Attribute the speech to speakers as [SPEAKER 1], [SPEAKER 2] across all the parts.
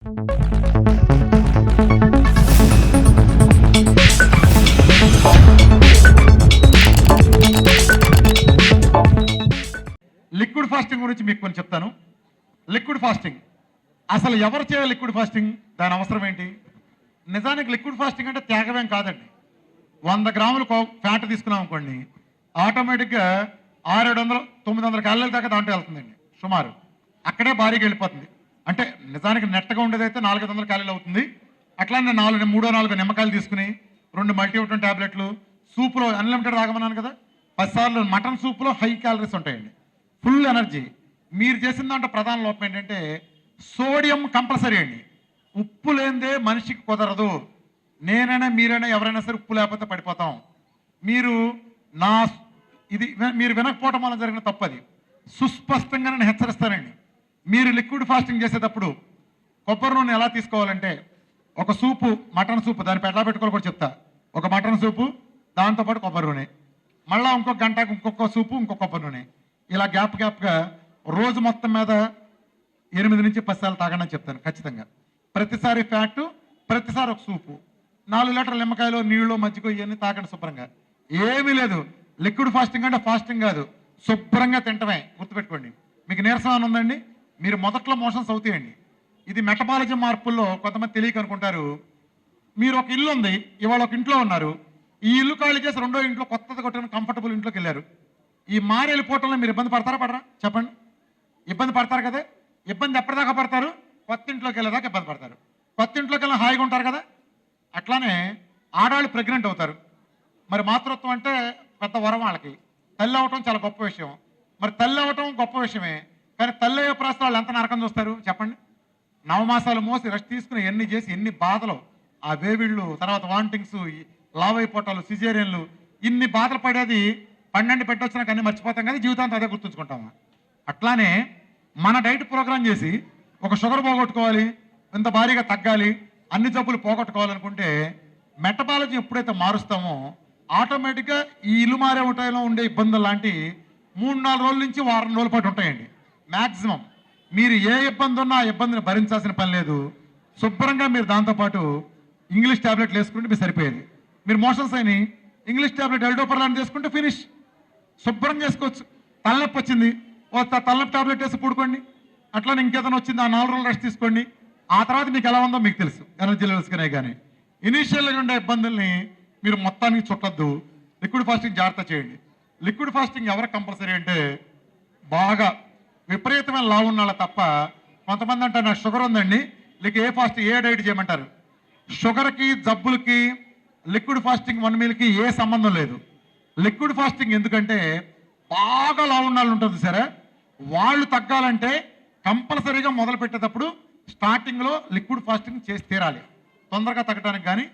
[SPEAKER 1] Liquid fasting గురించి మీకు కొంచెం చెప్తాను. లిక్విడ్ ఫాస్టింగ్ అసలు ఎవరు చేయాలి? లిక్విడ్ ఫాస్టింగ్ దాని అవసరం ఏంటి? నిజానికి లిక్విడ్ ఫాస్టింగ్ అంటే త్యాగమేం కాదండి. 100 గ్రాములు ఫ్యాట్ తీసుకున్నాం అనుకోండి, ఆటోమేటిక్గా 600 900 క్యాలరీల దాకా దాంట్లో వెళ్తుందండి సుమారు. అక్కడే భారీగా వెళ్ళిపోతుంది. అంటే నిజానికి నెట్టగా ఉండేదైతే 400 క్యాలరీలు అవుతుంది. అట్లానే 3-4 నిమ్మకాయలు తీసుకుని 2 మల్టీవిటమిన్ ట్యాబ్లెట్లు, సూపులో అన్లిమిటెడ్ తాగమన్నాను కదా, 10 సార్లు మటన్ సూప్లో హై క్యాలరీస్ ఉంటాయండి, ఫుల్ ఎనర్జీ. మీరు చేసిన దాంట్లో ప్రధాన లోపం ఏంటంటే సోడియం కంపల్సరీ అండి. ఉప్పు లేనిదే మనిషికి కుదరదు. నేనైనా మీరైనా ఎవరైనా సరే ఉప్పు లేకపోతే పడిపోతాం. మీరు మీరు వినకపోవటం వల్ల జరిగిన తప్పది. సుస్పష్టంగా నేను హెచ్చరిస్తానండి. మీరు లిక్విడ్ ఫాస్టింగ్ చేసేటప్పుడు కొబ్బరి నూనె ఎలా తీసుకోవాలంటే, ఒక సూపు మటన్ సూపు దాన్ని ఎట్లా పెట్టుకోవాలి కూడా చెప్తా. ఒక మటన్ సూపు, దాంతోపాటు కొబ్బరి నూనె, మళ్ళీ ఇంకొక గంటకు ఇంకొక సూపు, ఇంకొక కొబ్బరి నూనె, ఇలా గ్యాప్గా రోజు మొత్తం మీద 8 నుంచి 10 సార్లు తాగండి అని చెప్తాను ఖచ్చితంగా. ప్రతిసారి ఫ్యాటు, ప్రతిసారి ఒక సూపు, 4 లీటర్ల నిమ్మకాయలు, నీళ్ళు, మజ్జిగ ఇవన్నీ తాగండి శుభ్రంగా. ఏమీ లేదు. లిక్విడ్ ఫాస్టింగ్ అంటే ఫాస్టింగ్ కాదు, శుభ్రంగా తింటమే. గుర్తుపెట్టుకోండి. మీకు నీరసం ఉందండి, మీరు మొదట్లో మోషన్స్ అవుతాయండి. ఇది మెటబాలజీ మార్పుల్లో కొంతమంది తెలియక అనుకుంటారు. మీరు ఒక ఇల్లు ఉంది, ఇవాళ ఒక ఇంట్లో ఉన్నారు, ఈ ఇల్లు ఖాళీ చేసి రెండో ఇంట్లో కొత్తది కొట్టిన కంఫర్టబుల్ ఇంట్లోకి వెళ్ళారు. ఈ మారి వెళ్ళిపోవటంలో మీరు ఇబ్బంది పడతారా పడరా చెప్పండి? ఇబ్బంది పడతారు కదా. ఇబ్బంది ఎప్పటిదాకా పడతారు? కొత్త ఇంట్లోకి వెళ్ళేదాకా ఇబ్బంది పడతారు. కొత్త ఇంట్లోకి వెళ్ళిన హాయిగా ఉంటారు కదా. అట్లానే ఆడవాళ్ళు ప్రెగ్నెంట్ అవుతారు. మరి మాతృత్వం అంటే పెద్ద వరం వాళ్ళకి. తల్లి అవ్వటం చాలా గొప్ప విషయం. మరి తల్లి అవ్వటం గొప్ప విషయమే, కానీ తల్లి అయ్యే ప్రాసెస్ వాళ్ళు ఎంత నరకం చూస్తారు చెప్పండి? 9 మాసాలు మోసి రెస్ట్ తీసుకుని ఎన్ని చేసి ఎన్ని బాధలు, ఆ వేవిళ్ళు, తర్వాత వాంటింగ్స్, లావ్ అయిపోవటాలు, సిజేరియన్లు, ఇన్ని బాధలు పడేది 12 పెట్టొచ్చినా కానీ మర్చిపోతాం కానీ జీవితాంతం అదే గుర్తుంచుకుంటాము. అట్లానే మన డైట్ ప్రోగ్రామ్ చేసి ఒక షుగర్ పోగొట్టుకోవాలి, ఇంత భారీగా తగ్గాలి, అన్ని జబ్బులు పోగొట్టుకోవాలనుకుంటే మెటబాలజీ ఎప్పుడైతే మారుస్తామో ఆటోమేటిక్గా ఈ ఇల్లు మారే ఉంటాయిలో ఉండే ఇబ్బందులు లాంటి 3-4 రోజుల నుంచి వారం రోజుల పాటు ఉంటాయండి మ్యాక్సిమం. మీరు ఏ ఇబ్బంది ఉన్నా ఆ ఇబ్బందిని భరించాల్సిన పని లేదు. శుభ్రంగా మీరు దాంతోపాటు ఇంగ్లీష్ ట్యాబ్లెట్లు వేసుకుంటే మీరు సరిపోయేది. మీరు మోషన్స్ అయిన ఇంగ్లీష్ ట్యాబ్లెట్ ఎల్డోపర్లాన్ చేసుకుంటే ఫినిష్, శుభ్రం చేసుకోవచ్చు. తలనొప్పి వచ్చింది, తలనొప్పి ట్యాబ్లెట్ వేసి పడుకోండి. అట్లా ఇంకేదైనా వచ్చింది, ఆ 4 రోజులు రెస్ట్ తీసుకోండి. ఆ తర్వాత మీకు ఎలా ఉందో మీకు తెలుసు, ఎనర్జీ లెవెల్స్ కానీ. ఇనీషియల్గా ఉండే ఇబ్బందుల్ని మీరు మొత్తానికి చుట్టద్దు. లిక్విడ్ ఫాస్టింగ్ జాగ్రత్త చేయండి. లిక్విడ్ ఫాస్టింగ్ ఎవరికి కంపల్సరీ అంటే బాగా విపరీతమైన లావు ఉన్నాళ్ళ తప్ప. కొంతమంది అంటే నాకు షుగర్ ఉందండి, ఏ ఫాస్టింగ్ ఏ డైట్ చేయమంటారు? షుగర్కి, జబ్బులకి లిక్విడ్ ఫాస్టింగ్ 1 మీల్కి ఏ సంబంధం లేదు. లిక్విడ్ ఫాస్టింగ్ ఎందుకంటే బాగా లావు ఉన్నాళ్ళు ఉంటుంది సరే, వాళ్ళు తగ్గాలంటే కంపల్సరీగా మొదలు పెట్టేటప్పుడు స్టార్టింగ్లో లిక్విడ్ ఫాస్టింగ్ చేసి తీరాలి తొందరగా తగ్గడానికి. కానీ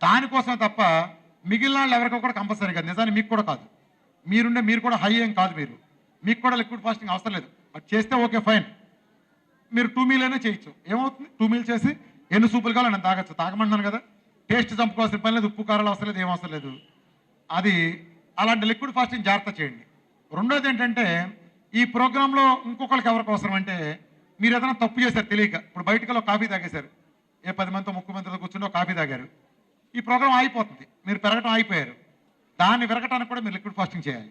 [SPEAKER 1] దానికోసమే తప్ప మిగిలిన వాళ్ళు ఎవరికో కూడా కంపల్సరీ కాదు. నిజానికి మీకు కూడా కాదు, మీరు కూడా హై ఏం కాదు, మీకు కూడా లిక్విడ్ ఫాస్టింగ్ అవసరం లేదు. బట్ చేస్తే ఓకే ఫైన్, మీరు 2 మీల్ అయినా చేయొచ్చు. ఏమవుతుంది? 2 మీల్ చేసి ఎన్ని సూపులు కావాలో నేను తాగొచ్చు. తాగమంటున్నాను కదా, టేస్ట్ చంపుకోవాల్సిన పని లేదు, ఉప్పు కారాలు అవసరం లేదు, ఏం అవసరం లేదు. అది అలాంటి లిక్విడ్ ఫాస్టింగ్ జాగ్రత్త చేయండి. రెండోది ఏంటంటే ఈ ప్రోగ్రాంలో ఇంకొకరికి ఎవరికి అవసరం అంటే, మీరు ఏదైనా తప్పు చేశారు తెలియక, ఇప్పుడు బయటకు కాఫీ తాగేశారు, ఏ 10 మందితో 30 మందితో కూర్చుని కాఫీ తాగారు, ఈ ప్రోగ్రాం అయిపోతుంది, మీరు పెరగటం అయిపోయారు. దాన్ని విరగటానికి కూడా మీరు లిక్విడ్ ఫాస్టింగ్ చేయాలి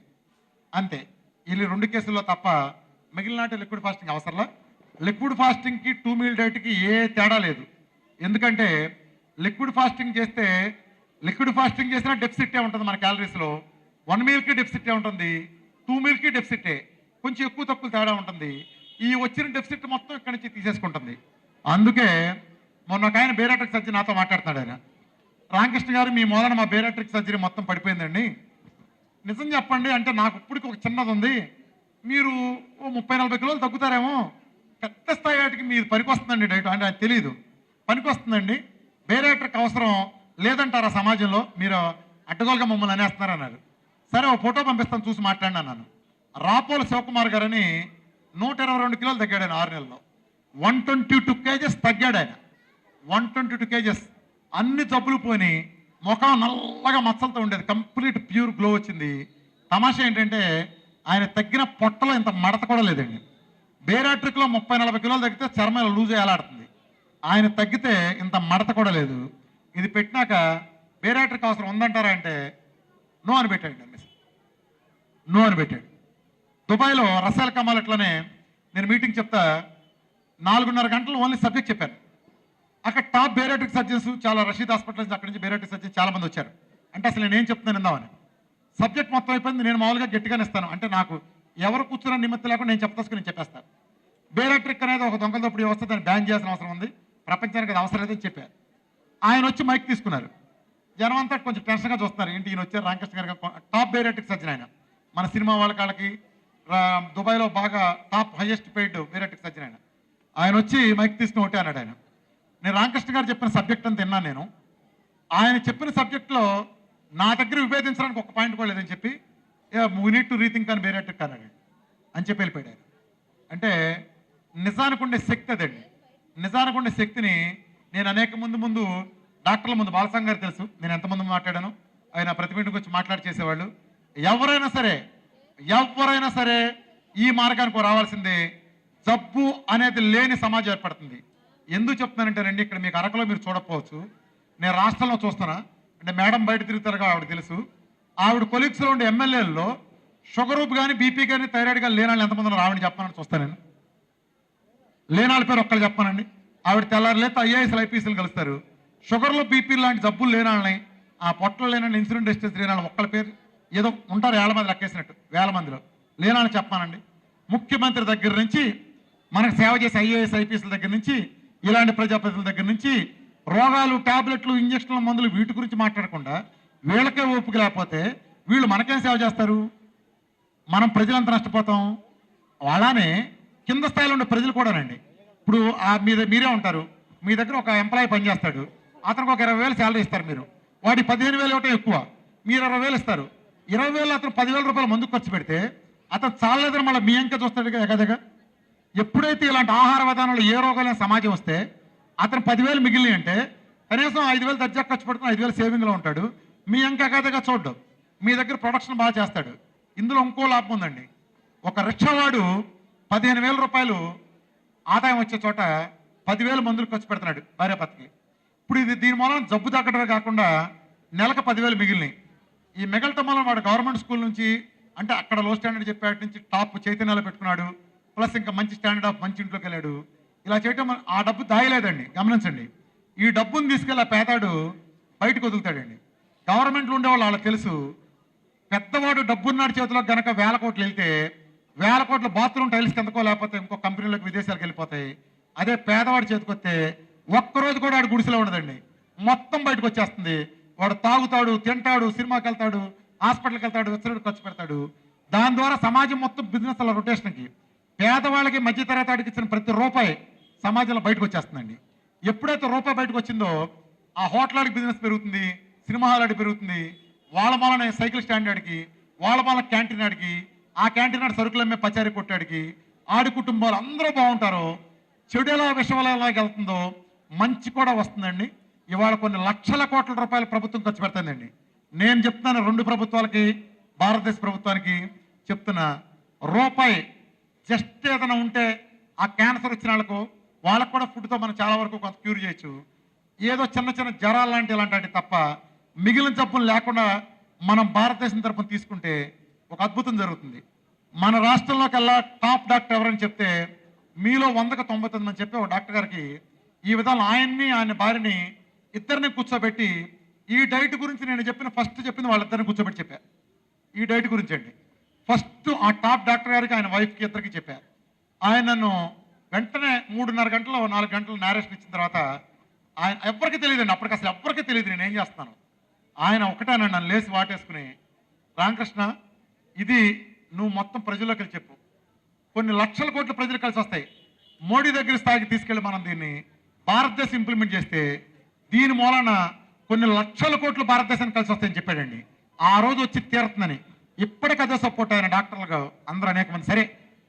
[SPEAKER 1] అంతే. వీళ్ళు 2 కేసుల్లో తప్ప మిగిలిన లిక్విడ్ ఫాస్టింగ్ అవసరంలా. లిక్విడ్ ఫాస్టింగ్కి 2 మీల్ డైట్కి ఏ తేడా లేదు. ఎందుకంటే లిక్విడ్ ఫాస్టింగ్ చేసినా డెఫిసిటే ఉంటుంది మన క్యాలరీస్లో. 1 మీల్కి డెఫిసిటే ఉంటుంది, 2 మీల్కి డెఫిసిటే, కొంచెం ఎక్కువ తక్కువ తేడా ఉంటుంది. ఈ వచ్చిన డెఫిసిట్ మొత్తం ఇక్కడి నుంచి తీసేసుకుంటుంది. అందుకే మొన్న ఒక ఆయన బేరాట్రిక్ సర్జరీ నాతో మాట్లాడుతున్నాడు. ఆయన, రామకృష్ణ గారు మీ మూలన మా బేరాట్రిక్ సర్జరీ మొత్తం పడిపోయిందండి, నిజం చెప్పండి అంటే నాకు ఇప్పటికి ఒక చిన్నది ఉంది, మీరు 30-40 కిలోలు తగ్గుతారేమో, పెద్ద స్థాయి వాటికి మీరు పనికొస్తుందండి డైట్ అంటే అది తెలియదు. పనికొస్తుందండి, బేరాట్రిక్ అవసరం లేదంటారా సమాజంలో, మీరు అడ్డగోలుగా మమ్మల్ని అనేస్తున్నారు అన్నారు. సరే ఓ ఫోటో పంపిస్తాను చూసి మాట్లాడినా అన్నాను. రాపోల శివకుమార్ గారని 122 కిలోలు తగ్గాడు ఆయన 6 నెలల్లో. 122 కేజెస్ తగ్గాడు ఆయన, 122 కేజెస్. అన్ని జబ్బులు పోయి ముఖం నల్లగా మచ్చలతో ఉండేది, కంప్లీట్ ప్యూర్ గ్లో వచ్చింది. తమాషా ఏంటంటే ఆయన తగ్గిన పొట్టలో ఇంత మడత కూడా లేదండి. బేరాట్రిక్లో 30-40 కిలోలు తగ్గితే చర్మం లూజ్ అయ్యేలాడుతుంది. ఆయన తగ్గితే ఇంత మడత కూడా లేదు. ఇది పెట్టినాక బేరాటర్కి అవసరం ఉందంటారా అంటే నో అని పెట్టాడు. నో అని పెట్టాడు. దుబాయ్లో రసాల్ కమాల్ అట్లనే నేను మీటింగ్ చెప్తా 4:30 గంటలు ఓన్లీ సబ్జెక్ట్ చెప్పాను. అక్కడ టాప్ బేరాటిక్ సర్జన్స్ చాలా రషీద్ హాస్పిటల్ నుంచి అక్కడి నుంచి బేరాటిక్ సర్జన్స్ చాలా మంది వచ్చారు. అంటే అసలు నేను ఏం చెప్తున్నాను ఇందామని సబ్జెక్ట్ మొత్తం అయిపోయింది. నేను మామూలుగా గట్టిగానే ఇస్తాను, అంటే నాకు ఎవరు కూర్చున్న నిమిత్తం లేకుండా నేను నేను చెప్పేస్తాను. బేరాట్రిక్ అనేది ఒక దొంగ దప్పుడు వ్యవస్థ, దాన్ని బ్యాన్ చేయాల్సిన అవసరం ఉంది, ప్రపంచానికి అది అవసరం లేదని చెప్పారు. ఆయన వచ్చి మైక్ తీసుకున్నారు. జనం అంతా కొంచెం టెన్షన్గా చూస్తున్నారు, ఏంటి ఈయన వచ్చారు రామకృష్ణ గారు, టాప్ బేరాట్రిక్ సర్జన్ ఆయన, మన సినిమా వాళ్ళకి దుబాయ్లో బాగా top highest paid bariatric surgeon ఆయన. ఆయన వచ్చి మైక్ తీసుకుని ఒకటే అన్నాడు. నేను రామకృష్ణ గారు చెప్పిన సబ్జెక్ట్ అంతా విన్నాను. నేను ఆయన చెప్పిన సబ్జెక్ట్లో నా దగ్గర విభేదించడానికి ఒక పాయింట్ కూడా లేదని చెప్పి వీ నీడ్ టు రీథింక్ అని బేరాట్రిక్ అన్నాడు అని చెప్పి వెళ్ళిపోయాడు. అంటే నిజానికి ఉండే శక్తి అదండి. నిజానికి ఉండే శక్తిని నేను అనేక ముందు డాక్టర్ల ముందు, బాలసాంగ్ గారు తెలుసు నేను ఎంతమంది మాట్లాడాను, ఆయన ప్రతి మీటింగ్కి వచ్చి మాట్లాడి చేసేవాళ్ళు. ఎవరైనా సరే ఈ మార్గానికి రావాల్సిందే. జబ్బు అనేది లేని సమాజం ఏర్పడుతుంది. ఎందుకు చెప్తున్నానంటేనండి, ఇక్కడ మీకు అరకులో మీరు చూడకపోవచ్చు, నేను రాష్ట్రంలో చూస్తున్నా. అంటే మేడం బయట తిరుగుతారుగా, ఆవిడ తెలుసు. ఆవిడ కొలీగ్స్లో ఉండే ఎమ్మెల్యేలలో షుగర్ కానీ బీపీ కానీ థైరాయిడ్ కానీ లేని వాళ్ళు ఎంతమంది ఉన్నారు ఆవిడ చెప్పానని చూస్తాను నేను. లేనాళ్ళ పేరు ఒక్కళ్ళు చెప్పానండి. ఆవిడ తెల్లారు లేకపోతే ఐఏఎస్లు ఐపీఎస్లు కలుస్తారు. షుగర్లో బీపీ లాంటి జబ్బులు లేనాళ్ళని, ఆ పొట్టలు లేనండి ఇన్సులిన్ రెసిస్టెన్స్ లేనాళ్ళని ఒక్కళ్ళ పేరు ఏదో ఉంటారు, 1000 మంది లెక్కేసినట్టు 1000 మందిలో లేనాళ్ళని చెప్పానండి. ముఖ్యమంత్రి దగ్గర నుంచి మనకు సేవ చేసే ఐఏఎస్ ఐపీఎస్ల దగ్గర నుంచి ఇలాంటి ప్రజాప్రతినిధుల దగ్గర నుంచి రోగాలు, టాబ్లెట్లు, ఇంజక్షన్ల, మందులు వీటి గురించి మాట్లాడకుండా వీళ్ళకే ఓపిక లేకపోతే వీళ్ళు మనకేం సేవ చేస్తారు? మనం ప్రజలంతా నష్టపోతాం. అలానే కింద స్థాయిలో ఉండే ప్రజలు కూడానండి. ఇప్పుడు మీరే ఉంటారు, మీ దగ్గర ఒక ఎంప్లాయీ పనిచేస్తాడు, అతనికి ఒక 20,000 శాలరీ ఇస్తారు. మీరు వాడి 15,000 ఇవ్వటం ఎక్కువ, మీరు 20,000 ఇస్తారు. 20,000 అతను 10,000 రూపాయలు మందుకు ఖర్చు పెడితే అతను చాలలేదని మళ్ళీ మీ అంకె చూస్తాడు ఎగదగా. ఎప్పుడైతే ఇలాంటి ఆహార విధానంలో ఏ రోగాలైన సమాజం వస్తే అతను 10,000 మిగిలినాయి అంటే కనీసం 5,000 దర్జా ఖర్చు పెడుతున్న 5,000 సేవింగ్లో ఉంటాడు. మీ అంకె ఎగదగా చూడడం, మీ దగ్గర ప్రొడక్షన్ బాగా చేస్తాడు. ఇందులో ఇంకో లాభం ఉందండి. ఒక రిక్షావాడు 15,000 రూపాయలు ఆదాయం వచ్చే చోట 10,000 మందులు ఖర్చు పెడుతున్నాడు భార్యాభర్తకి. ఇప్పుడు దీని మూలం జబ్బు తగ్గడమే కాకుండా నెలకు 10,000 మిగిలినాయి. ఈ మిగలటం వల్ల వాడు గవర్నమెంట్ స్కూల్ నుంచి, అంటే అక్కడ లో స్టాండర్డ్ చెప్పేటి నుంచి టాప్ చైతన్యాలు పెట్టుకున్నాడు, ప్లస్ ఇంకా మంచి స్టాండర్డ్ ఆఫ్ మంచి ఇంట్లోకి వెళ్ళాడు. ఇలా చేయటం ఆ డబ్బు దాయలేదండి, గమనించండి. ఈ డబ్బును తీసుకెళ్ళి ఆ పేదాడు బయటకు వదులుతాడండి. గవర్నమెంట్లో ఉండేవాళ్ళు వాళ్ళకి తెలుసు, పెద్దవాడు డబ్బున్నాడు చేతిలో గనక 1,000 కోట్లు వెళ్తే 1,000 కోట్ల బాత్రూమ్ టైల్స్ కిందకో లేకపోతే ఇంకో కంపెనీలకు విదేశాలకు వెళ్ళిపోతాయి. అదే పేదవాడి చేతికి వస్తే ఒక్కరోజు కూడా వాడు గుడిసెలో ఉండదండి, మొత్తం బయటకు వచ్చేస్తుంది. వాడు తాగుతాడు, తింటాడు, సినిమాకి వెళ్తాడు, హాస్పిటల్కి వెళ్తాడు, వెచ్చరుడు ఖర్చు పెడతాడు. దాని ద్వారా సమాజం మొత్తం బిజినెస్ అలా రొటేషన్కి పేదవాళ్ళకి మధ్యతరగతికి ఇచ్చిన ప్రతి రూపాయి సమాజంలో బయటకు వచ్చేస్తుందండి. ఎప్పుడైతే రూపాయి బయటకు వచ్చిందో ఆ హోటల్కి బిజినెస్ పెరుగుతుంది, సినిమా హాల్ పెరుగుతుంది, వాళ్ళ మూలనే సైకిల్ స్టాండ్ ఆడికి, వాళ్ళ మూల క్యాంటీన్ ఆడికి, ఆ క్యాంటీన్ ఆడి సరుకులు అమ్మే పచారీ కొట్టాడికి, ఆడి కుటుంబాలు అందరూ బాగుంటారు. చెడు ఎలా విషయం ఎలాగ వెళ్తుందో మంచి కూడా వస్తుందండి. ఇవాళ కొన్ని లక్షల కోట్ల రూపాయలు ప్రభుత్వం ఖర్చు పెడుతుందండి. నేను చెప్తున్నాను 2 ప్రభుత్వాలకి, భారతదేశ ప్రభుత్వానికి చెప్తున్నా, రూపాయి జస్ట్ ఏదైనా ఉంటే ఆ క్యాన్సర్ వచ్చిన వాళ్ళకు కూడా ఫుడ్తో మనం చాలా వరకు కొంత క్యూర్ చేయొచ్చు. ఏదో చిన్న జ్వరాలు లాంటి ఇలాంటి తప్ప మిగిలిన జబ్బులు లేకుండా మనం భారతదేశం తరపున తీసుకుంటే ఒక అద్భుతం జరుగుతుంది. మన రాష్ట్రంలోకెల్లా టాప్ డాక్టర్ ఎవరని చెప్తే మీలో 100కి 99 అని చెప్పి ఒక డాక్టర్ గారికి ఈ విధానం ఆయన్ని ఆయన భార్యని ఇద్దరిని కూర్చోబెట్టి ఈ డైట్ గురించి నేను ఫస్ట్ చెప్పింది వాళ్ళిద్దరిని కూర్చోబెట్టి చెప్పారు. ఈ డైట్ గురించి అండి ఫస్ట్ ఆ టాప్ డాక్టర్ గారికి ఆయన వైఫ్కి ఇద్దరికి చెప్పారు. ఆయన నన్ను వెంటనే 3:30 గంటలు 4 గంటలు నేరేషన్ ఇచ్చిన తర్వాత ఆయన ఎవ్వరికి తెలియదండి, అప్పటికి అసలు ఎవ్వరికి తెలియదు నేను ఏం చేస్తాను. ఆయన ఒకటేనండి నన్ను లేచి వాటేసుకుని, రామకృష్ణ ఇది నువ్వు మొత్తం ప్రజల్లోకి వెళ్ళి చెప్పు, కొన్ని లక్షల కోట్ల ప్రజలు కలిసి వస్తాయి, మోడీ దగ్గర స్థాయికి తీసుకెళ్ళి మనం దీన్ని భారతదేశం ఇంప్లిమెంట్ చేస్తే దీని మూలన కొన్ని లక్షల కోట్లు భారతదేశానికి కలిసి వస్తాయని చెప్పాడండి. ఆ రోజు వచ్చి తీరుతుందని ఇప్పటికి అదే సపోర్ట్ అయిన డాక్టర్లుగా అందరూ అనేక మంది. సరే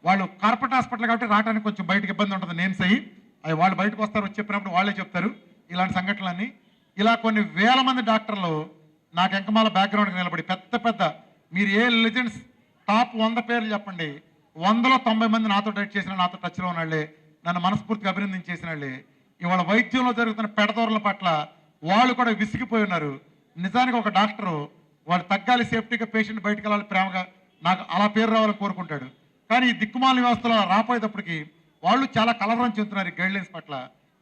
[SPEAKER 1] వాళ్ళు కార్పొరేట్ హాస్పిటల్ కాబట్టి రావడానికి కొంచెం బయటకు ఇబ్బంది ఉంటుంది, నేమ్స్ అయ్యి అవి వాళ్ళు బయటకు వస్తారు, వచ్చి చెప్పినప్పుడు వాళ్ళే చెప్తారు ఇలాంటి సంఘటనలన్నీ. ఇలా కొన్ని వేల మంది డాక్టర్లు నాకు ఎంకమాల బ్యాక్గ్రౌండ్కి నిలబడి పెద్ద మీరు ఏ లెజెండ్స్ టాప్ 100 పేర్లు చెప్పండి, 100లో 90 మంది నాతో డైట్ చేసిన, నాతో టచ్లో ఉన్న వాళ్ళే, నన్ను మనస్ఫూర్తిగా అభినందన చేసిన వాళ్ళే. ఇవాళ వైద్యంలో జరుగుతున్న పెడదోరల పట్ల వాళ్ళు కూడా విసిగిపోయి ఉన్నారు. నిజానికి ఒక డాక్టరు వాడు తగ్గాలి, సేఫ్టీగా పేషెంట్ బయటకు వెళ్ళాలి, ప్రేమగా నాకు అలా పేరు రావాలని కోరుకుంటాడు. కానీ ఈ దిక్కుమాల వ్యవస్థలో రాపోయేటప్పటికి వాళ్ళు చాలా కలవరం చెందుతున్నారు ఈ గైడ్లైన్స్ పట్ల.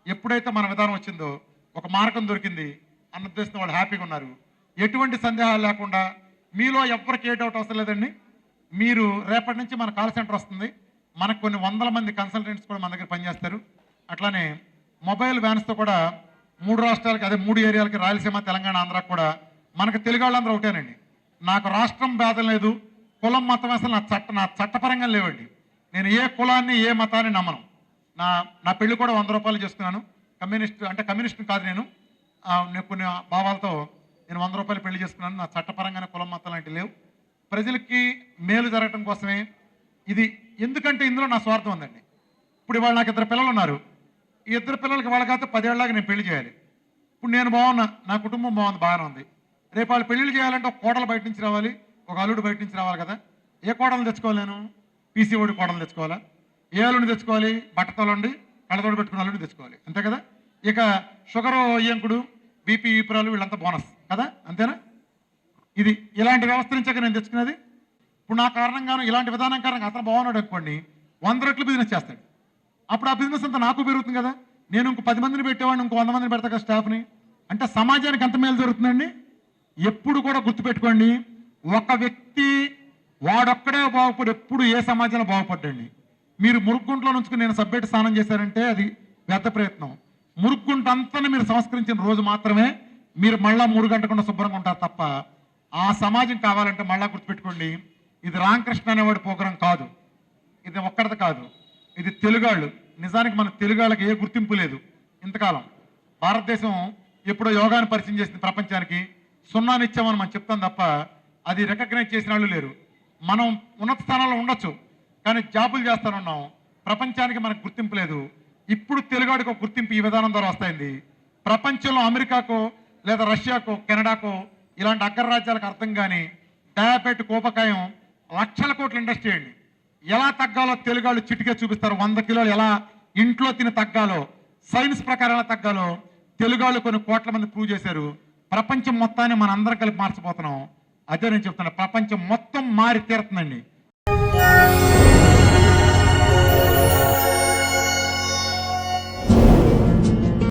[SPEAKER 1] ఎప్పుడైతే మన విధానం వచ్చిందో ఒక మార్గం దొరికింది అన్న ఉద్దేశంతో వాళ్ళు హ్యాపీగా ఉన్నారు. ఎటువంటి సందేహాలు లేకుండా మీలో ఎవరికి ఏ డౌట్ అవసరం లేదండి. మీరు రేపటి నుంచి మన కాల్ సెంటర్ వస్తుంది. మనకు కొన్ని వందల మంది కన్సల్టెంట్స్ కూడా మన దగ్గర పనిచేస్తారు. అట్లానే మొబైల్ వ్యాన్స్తో కూడా 3 రాష్ట్రాలకి, అదే 3 ఏరియాలకి, రాయలసీమ, తెలంగాణ, ఆంధ్రాకి కూడా మనకు తెలుగు వాళ్ళందరూ ఒకటేనండి. నాకు రాష్ట్రం భేదం లేదు, కులం మతం అసలు నా చట్టపరంగా లేవండి. నేను ఏ కులాన్ని ఏ మతాన్ని నమ్మను. నా పెళ్లి కూడా 100 రూపాయలు చేసుకున్నాను. కమ్యూనిస్ట్ కాదు నేను కొన్ని భావాలతో నేను 100 రూపాయలు పెళ్లి చేసుకున్నాను. నా చట్టపరంగానే కులం మతం లాంటివి లేవు. ప్రజలకి మేలు జరగడం కోసమే ఇది. ఎందుకంటే ఇందులో నా స్వార్థం ఉందండి. ఇప్పుడు ఇవాళ నాకు 2 పిల్లలు ఉన్నారు. ఈ 2 పిల్లలకి వాళ్ళకైతే 10 ఏళ్ళగా నేను పెళ్లి చేయాలి. ఇప్పుడు నేను బాగున్నా, నా కుటుంబం బాగుంది, బాగానే ఉంది. రేపు వాళ్ళు పెళ్లిళ్ళు చేయాలంటే ఒక కోడలు బయట నుంచి రావాలి, ఒక అల్లుడు బయట నుంచి రావాలి కదా. ఏ కోడలు తెచ్చుకోవాలి? నేను పీసీఓడి కోడలు తెచ్చుకోవాలా? ఏ అల్లుడిని తెచ్చుకోవాలి? బట్టతోలండి కళ్ళతోడు పెట్టుకున్న అల్లుడిని తెచ్చుకోవాలి, అంతే కదా. ఇక షుగరు అయ్యంకుడు, బీపీ ఈపురాలు వీళ్ళంతా బోనస్ కదా, అంతేనా? ఇది ఇలాంటి వ్యవస్థ నుంచాక నేను తెచ్చుకునేది. ఇప్పుడు నా కారణంగాను ఇలాంటి విధానం కారణంగా అతను బాగున్నాడు అనుకోండి, 100 రెట్లు బిజినెస్ చేస్తాడు. అప్పుడు ఆ బిజినెస్ అంతా నాకు పెరుగుతుంది కదా. నేను ఇంకో 10 మందిని పెట్టేవాడిని, ఇంకో 100 మందిని పెడతా కదా స్టాఫ్ని. అంటే సమాజానికి ఎంత మేలు జరుగుతుందండి. ఎప్పుడు కూడా గుర్తుపెట్టుకోండి, ఒక వ్యక్తి వాడొక్కడే బాగుపడు, ఎప్పుడు ఏ సమాజంలో బాగుపడ్డండి. మీరు మురుగుంట్లో నుంచుకుని నేను సబ్బెట్టి స్నానం చేశారంటే అది వ్యర్థ ప్రయత్నం. మురుగుంట అంతా మీరు సంస్కరించిన రోజు మాత్రమే మీరు మళ్ళా 3 గంటకుండా శుభ్రంగా ఉంటారు తప్ప ఆ సమాజం కావాలంటే మళ్ళా గుర్తుపెట్టుకోండి, ఇది రామకృష్ణ అనేవాడి ప్రోగ్రాం కాదు, ఇది ఒక్కడిది కాదు, ఇది తెలుగాళ్ళు. నిజానికి మన తెలుగాళ్ళకి ఏ గుర్తింపు లేదు. ఇంతకాలం భారతదేశం ఎప్పుడో యోగాన్ని పరిచయం చేసింది ప్రపంచానికి, 0 ఇచ్చామని మనం చెప్తాం తప్ప అది రికగ్నైజ్ చేసిన వాళ్ళు లేరు. మనం ఉన్నత స్థానాల్లో ఉండొచ్చు, కానీ జాబులు చేస్తానున్నాం, ప్రపంచానికి మనకు గుర్తింపు లేదు. ఇప్పుడు తెలుగాడికి ఒక గుర్తింపు ఈ విధానం ద్వారా వస్తాయింది. ప్రపంచంలో అమెరికాకో లేదా రష్యాకో కెనడాకో ఇలాంటి అగ్రరాజ్యాలకు అర్థం కానీ డయాబెట్ కోపకాయం లక్షల కోట్ల ఇండస్ట్రీ అండి. ఎలా తగ్గాలో తెలుగాళ్ళు చిటికే చూపిస్తారు. 100 కిలోలు ఎలా ఇంట్లో తిని తగ్గాలో, సైన్స్ ప్రకారం ఎలా తగ్గాలో తెలుగాళ్ళు కొన్ని కోట్ల మంది ప్రూవ్ చేశారు. ప్రపంచం మొత్తాన్ని మన అందరం కలిపి మార్చిపోతున్నాం. అదే నేను చెప్తున్నా, ప్రపంచం మొత్తం మారి తీరుతుందండి.